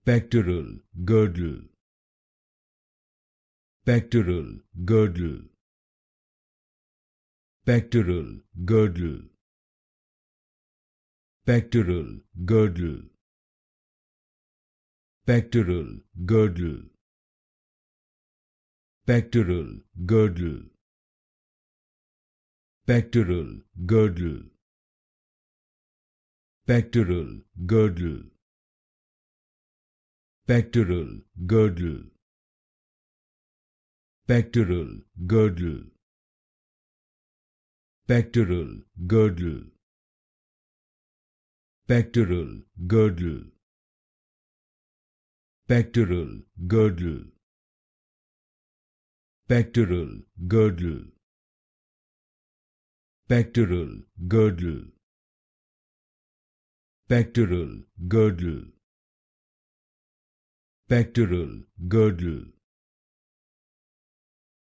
Pectoral girdle. Pectoral girdle. Pectoral girdle. Pectoral girdle. Pectoral girdle. Pectoral girdle. Pectoral girdle. Pectoral girdle. Pectoral girdle. Pectoral girdle. Pectoral girdle. Pectoral girdle. Pectoral girdle. Pectoral girdle. Pectoral girdle. Pectoral girdle. Pectoral girdle.